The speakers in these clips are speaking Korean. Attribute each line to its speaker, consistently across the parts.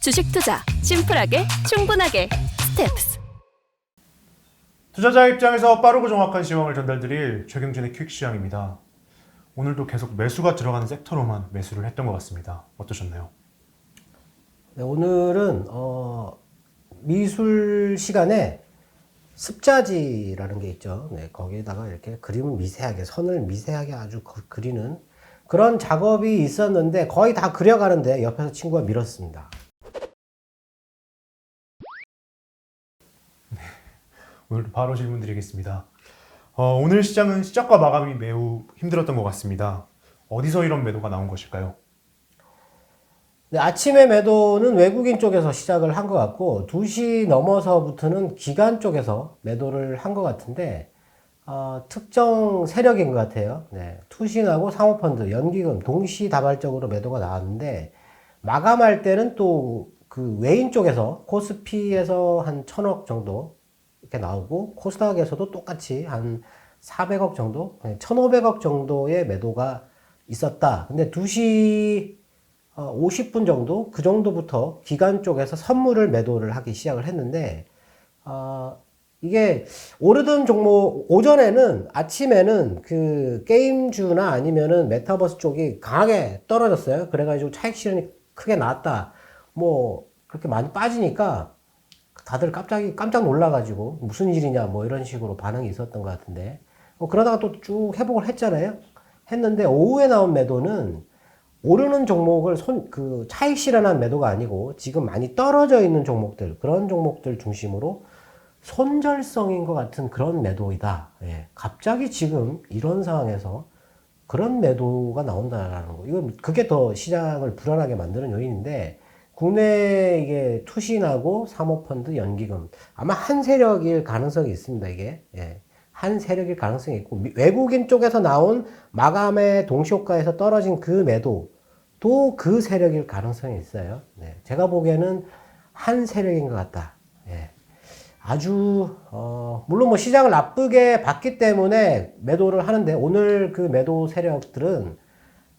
Speaker 1: 주식 투자 심플하게 충분하게 스텝스.
Speaker 2: 투자자 입장에서 빠르고 정확한 시황을 전달드릴 최경진의 퀵시황입니다. 오늘도 계속 매수가 들어가는 섹터로만 매수를 했던 것 같습니다. 어떠셨나요?
Speaker 3: 네, 오늘은 미술 시간에 습자지라는 게 있죠. 네, 거기에다가 이렇게 그림을 미세하게, 선을 미세하게 아주 그리는 그런 작업이 있었는데 거의 다 그려가는데 옆에서 친구가 밀었습니다.
Speaker 2: 오늘도 바로 질문 드리겠습니다. 오늘 시장은 시작과 마감이 매우 힘들었던 것 같습니다. 어디서 이런 매도가 나온 것일까요?
Speaker 3: 네, 아침에 매도는 외국인 쪽에서 시작을 한 것 같고 2시 넘어서부터는 기관 쪽에서 매도를 한 것 같은데 특정 세력인 것 같아요. 네, 투신하고 사모펀드, 연기금 동시다발적으로 매도가 나왔는데 마감할 때는 또 그 외인 쪽에서 코스피에서 한 1000억 정도 이렇게 나오고 코스닥에서도 똑같이 한 400억 정도, 1500억 정도의 매도가 있었다. 근데 2시 50분 정도 그 정도부터 기관 쪽에서 선물을 매도를 하기 시작을 했는데 이게 오르던 종목 오전에는 아침에는 그 게임주나 아니면은 메타버스 쪽이 강하게 떨어졌어요. 그래가지고 차익 실현이 크게 나왔다. 뭐 그렇게 많이 빠지니까 다들 깜짝 놀라가지고 무슨 일이냐 뭐 이런 식으로 반응이 있었던 것 같은데 그러다가 또 쭉 회복을 했잖아요. 했는데 오후에 나온 매도는 오르는 종목을 차익 실현한 매도가 아니고 지금 많이 떨어져 있는 종목들, 그런 종목들 중심으로 손절성인 것 같은 그런 매도이다. 예, 갑자기 지금 이런 상황에서 그런 매도가 나온다라는 거. 그게 더 시장을 불안하게 만드는 요인인데, 국내 이게 투신하고 사모펀드, 연기금 아마 한 세력일 가능성이 있습니다. 이게 예, 한 세력일 가능성이 있고 외국인 쪽에서 나온 마감의 동시효과에서 떨어진 그 매도도 그 세력일 가능성이 있어요. 네, 제가 보기에는 한 세력인 것 같다. 예, 아주 물론 뭐 시장을 나쁘게 봤기 때문에 매도를 하는데 오늘 그 매도 세력들은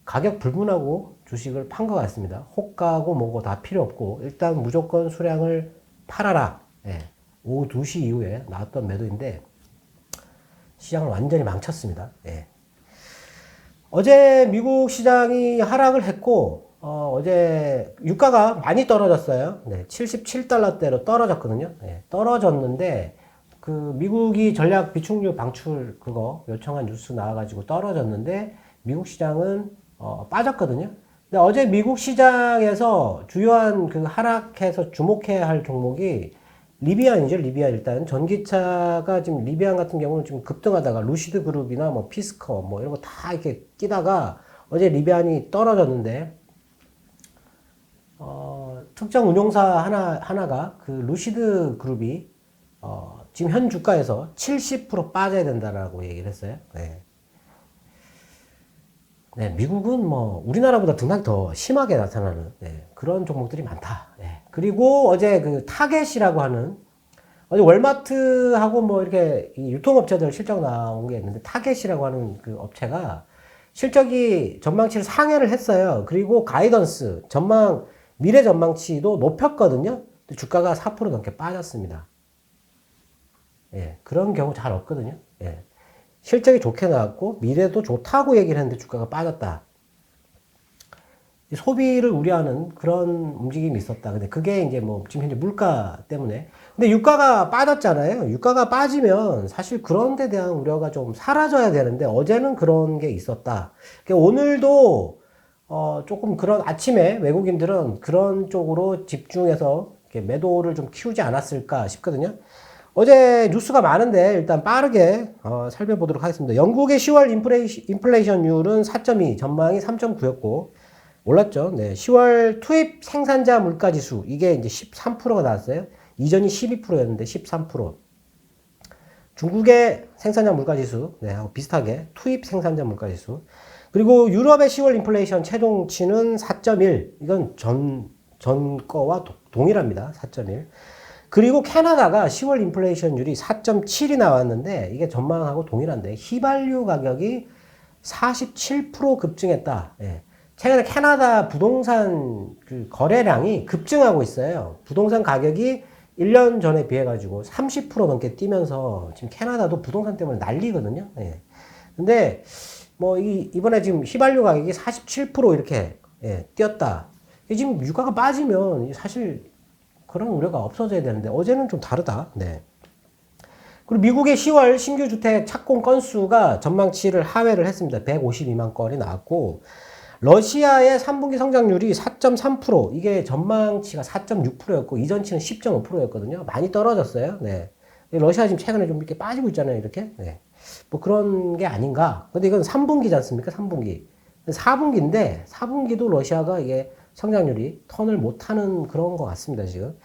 Speaker 3: 가격 불문하고 주식을 판 것 같습니다. 호가고 뭐고 다 필요 없고 일단 무조건 수량을 팔아라. 예, 오후 2시 이후에 나왔던 매도인데 시장을 완전히 망쳤습니다. 예. 어제 미국 시장이 하락을 했고 어제 유가가 많이 떨어졌어요. 네, 77달러대로 떨어졌거든요. 네, 떨어졌는데 그 미국이 전략 비축류 방출 그거 요청한 뉴스 나와가지고 떨어졌는데 미국 시장은 빠졌거든요. 근데 어제 미국 시장에서 주요한 그 하락해서 주목해야 할 종목이 리비안이죠. 리비안 일단 전기차가 지금 리비안 같은 경우는 지금 급등하다가 루시드 그룹이나 뭐 피스커 뭐 이런 거 다 이렇게 끼다가 어제 리비안이 떨어졌는데 특정 운용사 하나가 그 루시드 그룹이 지금 현 주가에서 70% 빠져야 된다라고 얘기를 했어요. 네. 네, 미국은 뭐 우리나라보다 등락이 더 심하게 나타나는 그런 종목들이 많다. 그리고 어제 그 타겟이라고 하는 어제 월마트하고 뭐 이렇게 유통업체들 실적 나온 게 있는데 타겟이라고 하는 그 업체가 실적이 전망치를 상회를 했어요. 그리고 가이던스 미래 전망치도 높였거든요. 근데 주가가 4% 넘게 빠졌습니다. 그런 경우 잘 없거든요. 실적이 좋게 나왔고 미래도 좋다고 얘기를 했는데 주가가 빠졌다. 소비를 우려하는 그런 움직임이 있었다. 근데 그게 이제 뭐 지금 현재 물가 때문에. 근데 유가가 빠졌잖아요. 유가가 빠지면 사실 그런 데 대한 우려가 좀 사라져야 되는데 어제는 그런 게 있었다. 그러니까 오늘도 조금 그런 아침에 외국인들은 그런 쪽으로 집중해서 이렇게 매도를 좀 키우지 않았을까 싶거든요. 어제 뉴스가 많은데 일단 빠르게 살펴보도록 하겠습니다. 영국의 10월 인플레이션율은 4.2, 전망이 3.9였고 올랐죠. 네, 10월 투입 생산자 물가지수 이게 이제 13%가 나왔어요. 이전이 12%였는데 13%. 중국의 생산자 물가지수 하고 비슷하게 투입 생산자 물가지수. 그리고 유럽의 10월 인플레이션 최종치는 4.1. 이건 전 거와 동일합니다. 4.1. 그리고 캐나다가 10월 인플레이션율이 4.7이 나왔는데 이게 전망하고 동일한데 휘발유 가격이 47% 급증했다. 최근에 캐나다 부동산 그 거래량이 급증하고 있어요. 부동산 가격이 1년 전에 비해 가지고 30% 넘게 뛰면서 지금 캐나다도 부동산 때문에 난리거든요. 예. 근데 뭐 이번에 지금 휘발유 가격이 47% 이렇게 뛰었다. 지금 유가가 빠지면 사실 그런 우려가 없어져야 되는데 어제는 좀 다르다. 네. 그리고 미국의 10월 신규 주택 착공 건수가 전망치를 하회를 했습니다. 152만 건이 나왔고 러시아의 3분기 성장률이 4.3%, 이게 전망치가 4.6%였고 이전치는 10.5%였거든요. 많이 떨어졌어요. 네. 러시아 지금 최근에 좀 이렇게 빠지고 있잖아요. 이렇게. 네. 뭐 그런 게 아닌가. 근데 이건 3분기지 않습니까? 3분기. 4분기인데 4분기도 러시아가 이게 성장률이 턴을 못하는 그런 것 같습니다. 지금.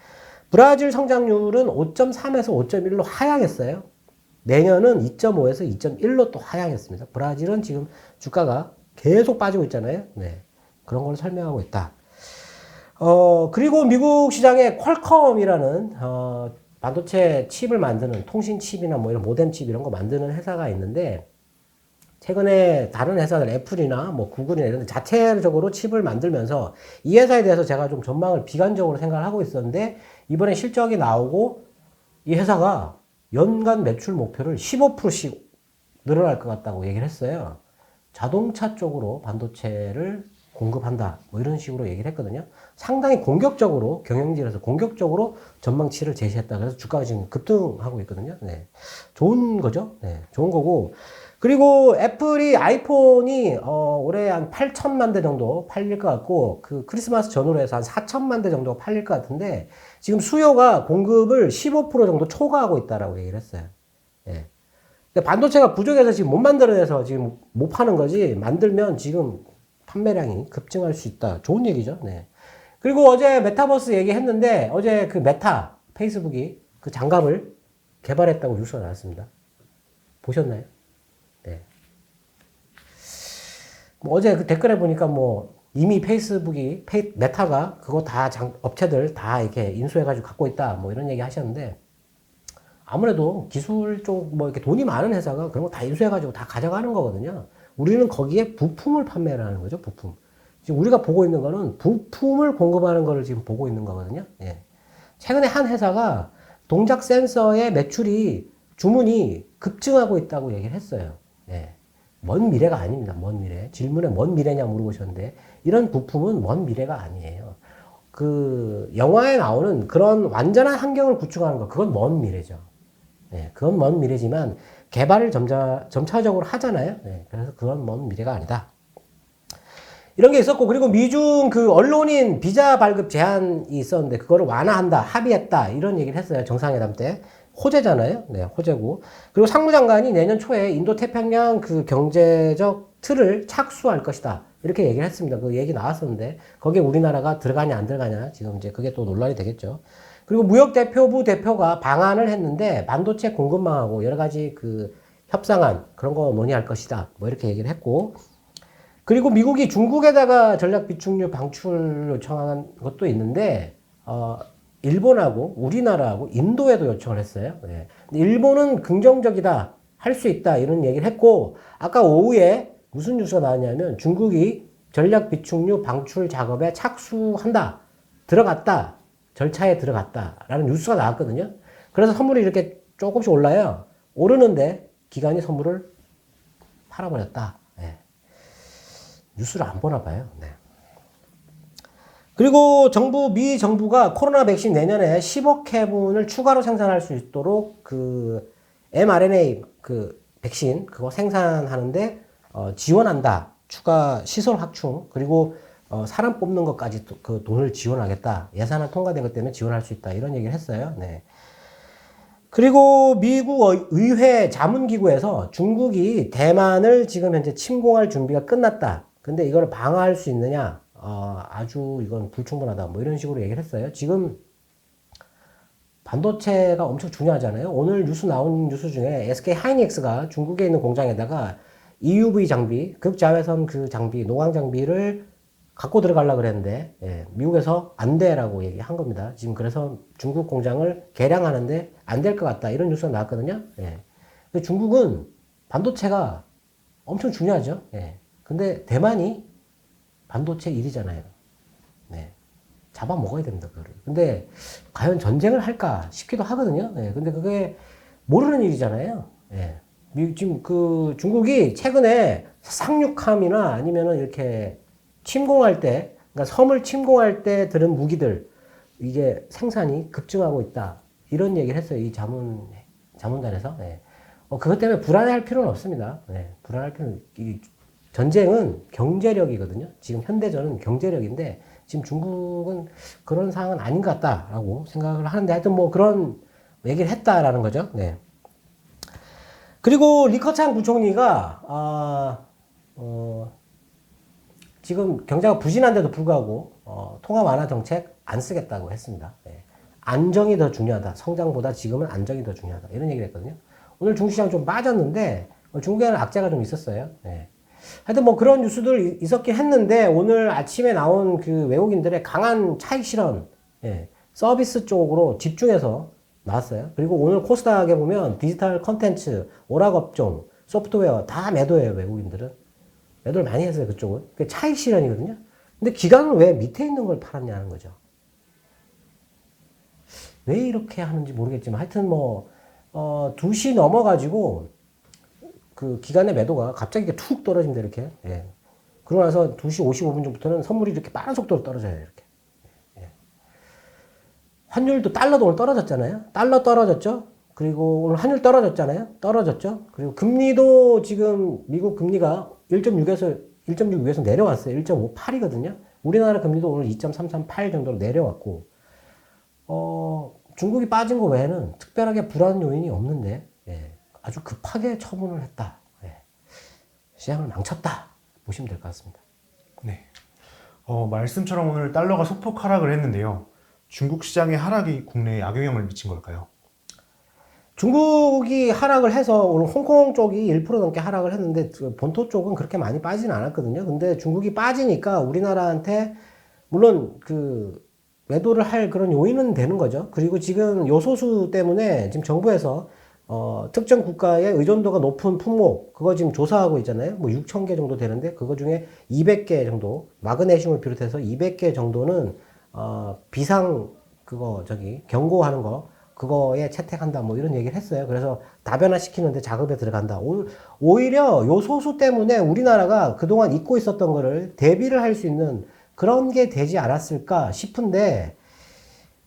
Speaker 3: 브라질 성장률은 5.3에서 5.1로 하향했어요. 내년은 2.5에서 2.1로 또 하향했습니다. 브라질은 지금 주가가 계속 빠지고 있잖아요. 네. 그런 걸 설명하고 있다. 그리고 미국 시장에 퀄컴이라는, 반도체 칩을 만드는 통신 칩이나 뭐 이런 모뎀 칩 이런 거 만드는 회사가 있는데, 최근에 다른 회사들 애플이나 뭐 구글이나 이런 데 자체적으로 칩을 만들면서 이 회사에 대해서 제가 좀 전망을 비관적으로 생각을 하고 있었는데, 이번에 실적이 나오고 이 회사가 연간 매출 목표를 15%씩 늘어날 것 같다고 얘기를 했어요. 자동차 쪽으로 반도체를 공급한다. 뭐 이런 식으로 얘기를 했거든요. 상당히 공격적으로, 경영진에서 공격적으로 전망치를 제시했다. 그래서 주가가 지금 급등하고 있거든요. 네. 좋은 거죠. 네. 좋은 거고. 그리고 애플이 아이폰이, 올해 한 8천만 대 정도 팔릴 것 같고, 그 크리스마스 전후로 해서 한 4천만 대 정도 팔릴 것 같은데, 지금 수요가 공급을 15% 정도 초과하고 있다라고 얘기를 했어요. 네. 근데 반도체가 부족해서 지금 못 만들어내서 지금 못 파는 거지, 만들면 지금 판매량이 급증할 수 있다. 좋은 얘기죠. 네. 그리고 어제 메타버스 얘기했는데, 어제 그 메타, 페이스북이 그 장갑을 개발했다고 뉴스가 나왔습니다. 보셨나요? 네. 뭐 어제 그 댓글에 보니까 뭐 이미 페이스북이, 메타가 그거 다 업체들 다 이렇게 인수해가지고 갖고 있다. 뭐 이런 얘기 하셨는데, 아무래도 기술 쪽 뭐 이렇게 돈이 많은 회사가 그런 거 다 인수해가지고 다 가져가는 거거든요. 우리는 거기에 부품을 판매를 하는 거죠, 부품. 지금 우리가 보고 있는 거는 부품을 공급하는 거를 지금 보고 있는 거거든요. 예. 최근에 한 회사가 동작 센서의 매출이, 주문이 급증하고 있다고 얘기를 했어요. 예. 먼 미래가 아닙니다, 먼 미래. 질문에 먼 미래냐 물어보셨는데, 이런 부품은 먼 미래가 아니에요. 그, 영화에 나오는 그런 완전한 환경을 구축하는 거, 그건 먼 미래죠. 네, 그건 먼 미래지만 개발을 점차적으로 하잖아요. 네, 그래서 그건 먼 미래가 아니다. 이런 게 있었고, 그리고 미중 그 언론인 비자 발급 제한이 있었는데 그거를 완화한다, 합의했다, 이런 얘기를 했어요. 정상회담 때. 호재잖아요. 네, 호재고. 그리고 상무장관이 내년 초에 인도 태평양 그 경제적 틀을 착수할 것이다. 이렇게 얘기를 했습니다. 그 얘기 나왔었는데 거기에 우리나라가 들어가냐 안 들어가냐, 지금 이제 그게 또 논란이 되겠죠. 그리고 무역대표부 대표가 방한을 했는데 반도체 공급망하고 여러 가지 그 협상안 그런 거 논의할 것이다. 뭐 이렇게 얘기를 했고, 그리고 미국이 중국에다가 전략 비축유 방출 요청한 것도 있는데, 일본하고 우리나라하고 인도에도 요청을 했어요. 네. 일본은 긍정적이다, 할 수 있다, 이런 얘기를 했고, 아까 오후에 무슨 뉴스가 나왔냐면 중국이 전략 비축유 방출 작업에 착수한다, 들어갔다, 절차에 들어갔다라는 뉴스가 나왔거든요. 그래서 선물이 이렇게 조금씩 올라요. 오르는데 기관이 선물을 팔아버렸다. 네. 뉴스를 안 보나 봐요. 네. 그리고 미 정부가 코로나 백신 내년에 10억 회분을 추가로 생산할 수 있도록 그 mRNA 그 백신 그거 생산하는데 지원한다. 추가 시설 확충, 그리고 사람 뽑는 것까지 그 돈을 지원하겠다. 예산안 통과된 것 때문에 지원할 수 있다. 이런 얘기를 했어요. 네. 그리고 미국 의회 자문기구에서 중국이 대만을 지금 현재 침공할 준비가 끝났다. 근데 이걸 방어할 수 있느냐? 아주 이건 불충분하다. 뭐 이런 식으로 얘기를 했어요. 지금 반도체가 엄청 중요하잖아요. 오늘 나온 뉴스 중에 SK 하이닉스가 중국에 있는 공장에다가 EUV 장비, 극자외선 그 장비, 노광 장비를 갖고 들어가려고 그랬는데, 예, 미국에서 안 돼라고 얘기한 겁니다. 지금 그래서 중국 공장을 개량하는데 안 될 것 같다. 이런 뉴스가 나왔거든요. 예. 근데 중국은 반도체가 엄청 중요하죠. 예. 근데 대만이 반도체 1위잖아요. 네. 잡아먹어야 됩니다, 그거를. 근데 과연 전쟁을 할까 싶기도 하거든요. 네. 근데 그게 모르는 일이잖아요. 네. 지금 그 중국이 최근에 상륙함이나 아니면은 이렇게 침공할 때, 그러니까 섬을 침공할 때 들은 무기들, 이게 생산이 급증하고 있다. 이런 얘기를 했어요. 이 자문단에서. 네. 그것 때문에 불안해할 필요는 없습니다. 네. 불안할 필요는, 전쟁은 경제력이거든요. 지금 현대전은 경제력인데, 지금 중국은 그런 상황은 아닌 것 같다라고 생각을 하는데, 하여튼 뭐 그런 얘기를 했다라는 거죠. 네. 그리고 리커창 부총리가, 지금 경제가 부진한데도 불구하고, 통화 완화 정책 안 쓰겠다고 했습니다. 네. 안정이 더 중요하다. 성장보다 지금은 안정이 더 중요하다. 이런 얘기를 했거든요. 오늘 중시장 좀 빠졌는데, 중국에는 악재가 좀 있었어요. 네. 하여튼 뭐 그런 뉴스들 있었긴 했는데, 오늘 아침에 나온 그 외국인들의 강한 차익 실현, 예, 서비스 쪽으로 집중해서 나왔어요. 그리고 오늘 코스닥에 보면 디지털 컨텐츠, 오락업종, 소프트웨어 다 매도해요, 외국인들은. 매도를 많이 했어요, 그쪽은. 그게 차익 실현이거든요. 근데 기관은 왜 밑에 있는 걸 팔았냐는 거죠. 왜 이렇게 하는지 모르겠지만, 하여튼 뭐, 2시 넘어가지고, 그 기간의 매도가 갑자기 이렇게 툭 떨어집니다, 이렇게. 예. 그러고 나서 2시 55분 전부터는 선물이 이렇게 빠른 속도로 떨어져요, 이렇게. 예. 환율도 달러도 오늘 떨어졌잖아요. 달러 떨어졌죠. 그리고 오늘 환율 떨어졌잖아요. 떨어졌죠. 그리고 금리도 지금 미국 금리가 1.6 위에서 내려왔어요. 1.58이거든요. 우리나라 금리도 오늘 2.338 정도로 내려왔고, 중국이 빠진 거 외에는 특별하게 불안 요인이 없는데, 예. 아주 급하게 처분을 했다. 예. 시장을 망쳤다. 보시면 될 것 같습니다.
Speaker 2: 네. 말씀처럼 오늘 달러가 소폭 하락을 했는데요. 중국 시장의 하락이 국내에 악영향을 미친 걸까요?
Speaker 3: 중국이 하락을 해서 오늘 홍콩 쪽이 1% 넘게 하락을 했는데 본토 쪽은 그렇게 많이 빠지진 않았거든요. 근데 중국이 빠지니까 우리나라한테 물론 그 매도를 할 그런 요인은 되는 거죠. 그리고 지금 요소수 때문에 지금 정부에서 특정 국가의 의존도가 높은 품목, 그거 지금 조사하고 있잖아요. 뭐 6,000개 정도 되는데, 그거 중에 200개 정도, 마그네슘을 비롯해서 200개 정도는, 경고하는 거, 그거에 채택한다, 뭐 이런 얘기를 했어요. 그래서 다변화시키는데 작업에 들어간다. 오히려 요소수 때문에 우리나라가 그동안 잊고 있었던 거를 대비를 할 수 있는 그런 게 되지 않았을까 싶은데,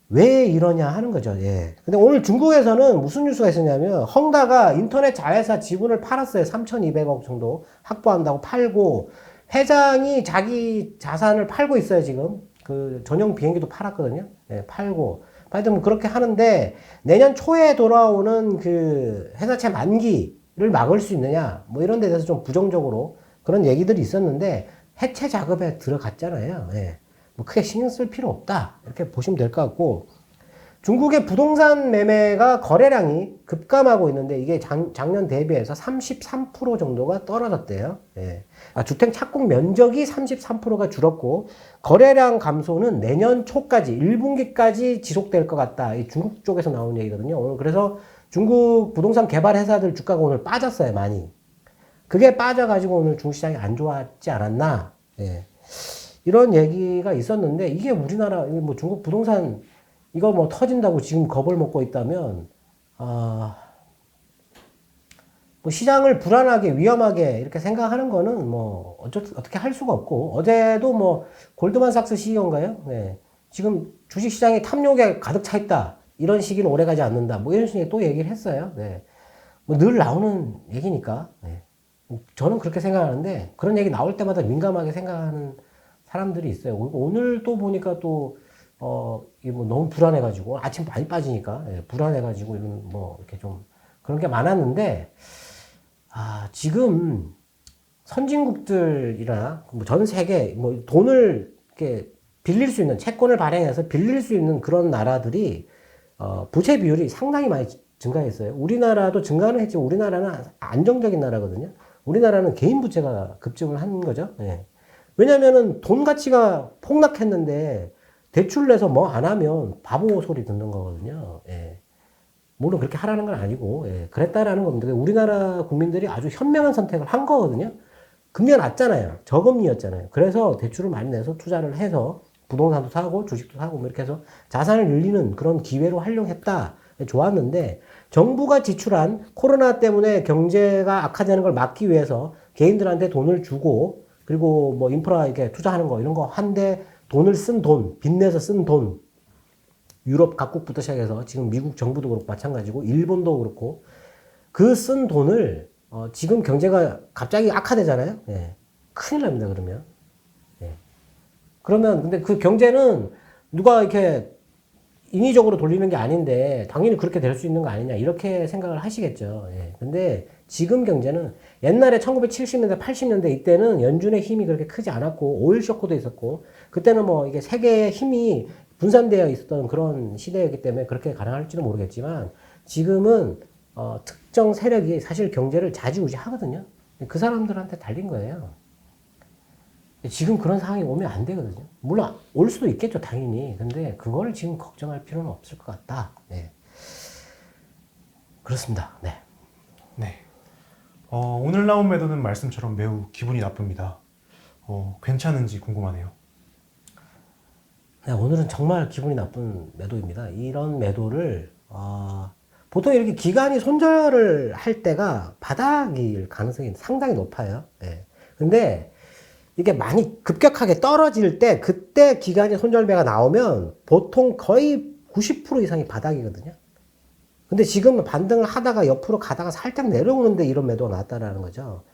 Speaker 3: 왜 이러냐 하는 거죠. 예. 근데 오늘 중국에서는 무슨 뉴스가 있었냐면, 헝다가 인터넷 자회사 지분을 팔았어요. 3,200억 정도 확보한다고 팔고, 회장이 자기 자산을 팔고 있어요, 지금. 그 전용 비행기도 팔았거든요. 예, 팔고. 하여튼 뭐 그렇게 하는데, 내년 초에 돌아오는 그 회사채 만기를 막을 수 있느냐, 뭐 이런 데 대해서 좀 부정적으로 그런 얘기들이 있었는데, 해체 작업에 들어갔잖아요. 예. 뭐 크게 신경 쓸 필요 없다. 이렇게 보시면 될 것 같고, 중국의 부동산 매매가 거래량이 급감하고 있는데 이게 작년 대비해서 33% 정도가 떨어졌대요. 예. 주택 착공 면적이 33%가 줄었고, 거래량 감소는 내년 초까지, 1분기까지 지속될 것 같다. 이 중국 쪽에서 나온 얘기거든요. 오늘 그래서 중국 부동산 개발 회사들 주가가 오늘 빠졌어요, 많이. 그게 빠져가지고 오늘 중시장이 안 좋았지 않았나. 예. 이런 얘기가 있었는데, 이게 우리나라, 뭐 중국 부동산, 이거 뭐 터진다고 지금 겁을 먹고 있다면, 뭐 시장을 불안하게, 위험하게 이렇게 생각하는 거는 뭐 어떻게 할 수가 없고, 어제도 뭐 골드만삭스 CEO인가요? 네. 지금 주식 시장이 탐욕에 가득 차 있다. 이런 시기는 오래 가지 않는다. 뭐 이런 식의 또 얘기를 했어요. 네. 뭐 늘 나오는 얘기니까. 네. 저는 그렇게 생각하는데, 그런 얘기 나올 때마다 민감하게 생각하는 사람들이 있어요. 오늘 또 보니까 또, 이게 뭐 너무 불안해가지고, 아침 많이 빠지니까, 예, 불안해가지고, 이런 뭐, 이렇게 좀, 그런 게 많았는데, 지금, 선진국들이나, 뭐 전 세계, 뭐 돈을 이렇게 빌릴 수 있는, 채권을 발행해서 빌릴 수 있는 그런 나라들이, 부채 비율이 상당히 많이 증가했어요. 우리나라도 증가는 했지만, 우리나라는 안정적인 나라거든요. 우리나라는 개인 부채가 급증을 한 거죠. 예. 왜냐면은 돈 가치가 폭락했는데 대출 내서 뭐 안 하면 바보 소리 듣는 거거든요. 예. 물론 그렇게 하라는 건 아니고, 예. 그랬다라는 겁니다. 우리나라 국민들이 아주 현명한 선택을 한 거거든요. 금리가 낮잖아요. 저금리였잖아요. 그래서 대출을 많이 내서 투자를 해서 부동산도 사고 주식도 사고 뭐 이렇게 해서 자산을 늘리는 그런 기회로 활용했다. 좋았는데 정부가 지출한 코로나 때문에 경제가 악화되는 걸 막기 위해서 개인들한테 돈을 주고 그리고 뭐 인프라 이렇게 투자하는 거 이런 거 한데 돈을 쓴 돈, 빚내서 쓴 돈, 유럽 각국부터 시작해서 지금 미국 정부도 그렇고 마찬가지고 일본도 그렇고 그 쓴 돈을 지금 경제가 갑자기 악화되잖아요. 예. 큰일 납니다, 그러면. 예. 그러면 근데 그 경제는 누가 이렇게 인위적으로 돌리는 게 아닌데 당연히 그렇게 될 수 있는 거 아니냐 이렇게 생각을 하시겠죠. 예. 근데 지금 경제는 옛날에 1970년대, 80년대 이때는 연준의 힘이 그렇게 크지 않았고 오일 쇼크도 있었고 그때는 뭐 이게 세계의 힘이 분산되어 있었던 그런 시대였기 때문에 그렇게 가능할지도 모르겠지만 지금은 특정 세력이 사실 경제를 좌지우지하거든요. 그 사람들한테 달린 거예요. 지금 그런 상황이 오면 안 되거든요. 물론 올 수도 있겠죠, 당연히. 근데 그걸 지금 걱정할 필요는 없을 것 같다. 네. 그렇습니다. 네.
Speaker 2: 네. 오늘 나온 매도는 말씀처럼 매우 기분이 나쁩니다. 괜찮은지 궁금하네요.
Speaker 3: 네, 오늘은 정말 기분이 나쁜 매도입니다. 이런 매도를 보통 이렇게 기관이 손절을 할 때가 바닥일 가능성이 상당히 높아요. 네. 근데 이게 많이 급격하게 떨어질 때 그때 기관이 손절배가 나오면 보통 거의 90% 이상이 바닥이거든요. 근데 지금은 반등을 하다가 옆으로 가다가 살짝 내려오는데 이런 매도가 나왔다라는 거죠.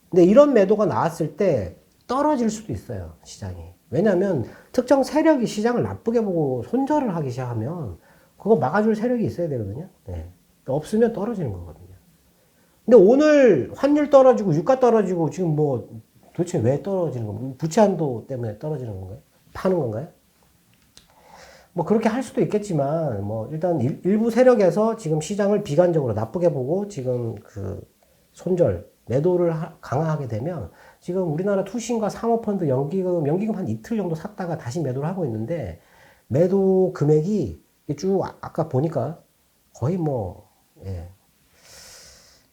Speaker 3: 근데 이런 매도가 나왔을 때 떨어질 수도 있어요, 시장이. 왜냐하면 특정 세력이 시장을 나쁘게 보고 손절을 하기 시작하면 그거 막아줄 세력이 있어야 되거든요. 네. 없으면 떨어지는 거거든요. 근데 오늘 환율 떨어지고 유가 떨어지고 지금 뭐 도대체 왜 떨어지는 건가요? 부채 한도 때문에 떨어지는 건가요? 파는 건가요? 뭐 그렇게 할 수도 있겠지만 뭐 일단 일부 세력에서 지금 시장을 비관적으로 나쁘게 보고 지금 그 손절 매도를 강화하게 되면 지금 우리나라 투신과 사모펀드 연기금 한 이틀 정도 샀다가 다시 매도를 하고 있는데 매도 금액이 쭉 아까 보니까 거의 뭐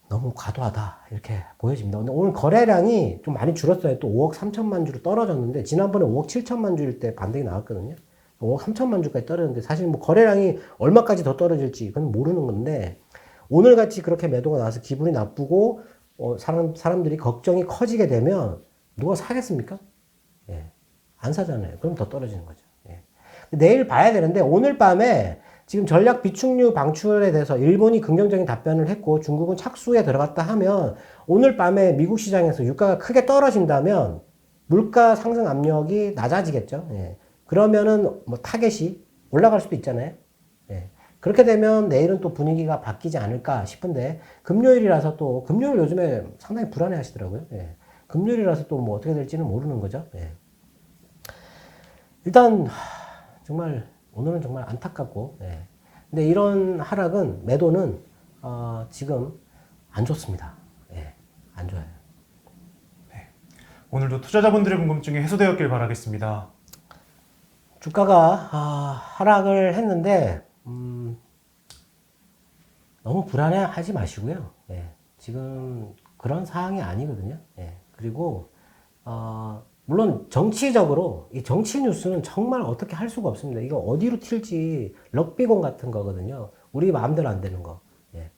Speaker 3: 너무 과도하다 이렇게 보여집니다. 근데 오늘 거래량이 좀 많이 줄었어요. 또 5억 3천만 주로 떨어졌는데 지난번에 5억 7천만 주일 때 반등이 나왔거든요. 5억 3천만 주까지 떨어졌는데 사실 뭐 거래량이 얼마까지 더 떨어질지 그건 모르는 건데 오늘 같이 그렇게 매도가 나와서 기분이 나쁘고 사람들이 걱정이 커지게 되면 누가 사겠습니까? 예. 안 사잖아요. 그럼 더 떨어지는 거죠. 예. 내일 봐야 되는데 오늘 밤에 지금 전략 비축류 방출에 대해서 일본이 긍정적인 답변을 했고 중국은 착수에 들어갔다 하면 오늘 밤에 미국 시장에서 유가가 크게 떨어진다면 물가 상승 압력이 낮아지겠죠. 예. 그러면은 뭐 타겟이 올라갈 수도 있잖아요. 예. 그렇게 되면 내일은 또 분위기가 바뀌지 않을까 싶은데 금요일이라서 또 금요일 요즘에 상당히 불안해 하시더라고요. 예. 금요일이라서 또 뭐 어떻게 될지는 모르는 거죠. 예. 일단 정말 오늘은 정말 안타깝고, 예. 근데 이런 하락은, 매도는, 지금 안 좋습니다. 예. 안 좋아요.
Speaker 2: 네. 오늘도 투자자분들의 궁금증이 해소되었길 바라겠습니다.
Speaker 3: 주가가, 하락을 했는데, 너무 불안해 하지 마시고요. 예. 지금 그런 상황이 아니거든요. 예. 그리고, 물론 정치적으로 이 정치 뉴스는 정말 어떻게 할 수가 없습니다. 이거 어디로 튈지 럭비공 같은 거거든요. 우리 마음대로 안 되는 거. 예.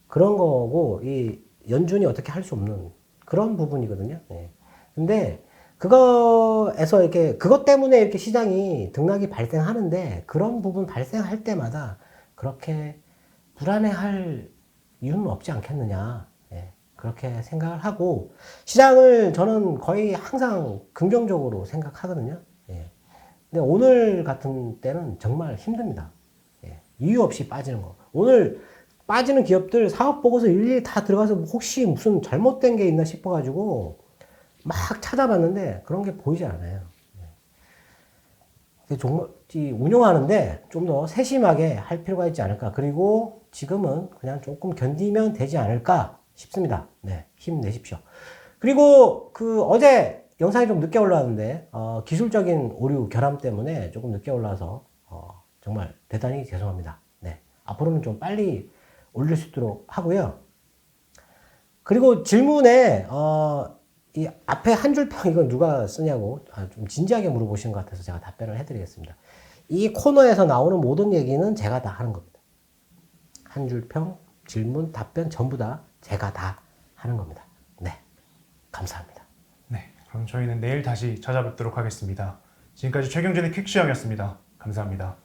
Speaker 3: 그런 거고 이 연준이 어떻게 할 수 없는 그런 부분이거든요. 예. 근데 그거에서 이렇게 그것 때문에 이렇게 시장이 등락이 발생하는데 그런 부분 발생할 때마다 그렇게 불안해할 이유는 없지 않겠느냐. 그렇게 생각을 하고 시장을 저는 거의 항상 긍정적으로 생각하거든요. 예. 근데 오늘 같은 때는 정말 힘듭니다. 예. 이유 없이 빠지는 거. 오늘 빠지는 기업들 사업 보고서 일일이 다 들어가서 혹시 무슨 잘못된 게 있나 싶어가지고 막 찾아봤는데 그런 게 보이지 않아요. 예. 정말 운영하는데 좀 더 세심하게 할 필요가 있지 않을까. 그리고 지금은 그냥 조금 견디면 되지 않을까 싶습니다. 네, 힘내십시오. 그리고 어제 영상이 좀 늦게 올라왔는데 기술적인 오류 결함 때문에 조금 늦게 올라와서 정말 대단히 죄송합니다. 네, 앞으로는 좀 빨리 올릴 수 있도록 하고요. 그리고 질문에 이 앞에 한 줄평 이건 누가 쓰냐고 좀 진지하게 물어보신 것 같아서 제가 답변을 해드리겠습니다. 이 코너에서 나오는 모든 얘기는 제가 다 하는 겁니다. 한 줄평, 질문, 답변 전부 다 제가 다 하는 겁니다. 네, 감사합니다.
Speaker 2: 네, 그럼 저희는 내일 다시 찾아뵙도록 하겠습니다. 지금까지 최경진의 퀵시험이었습니다. 감사합니다.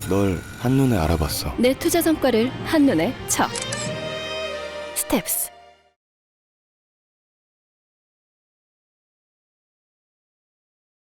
Speaker 4: 널 한눈에 알아봤어.
Speaker 1: 내 투자 성과를 한눈에 쳐. 스텝스.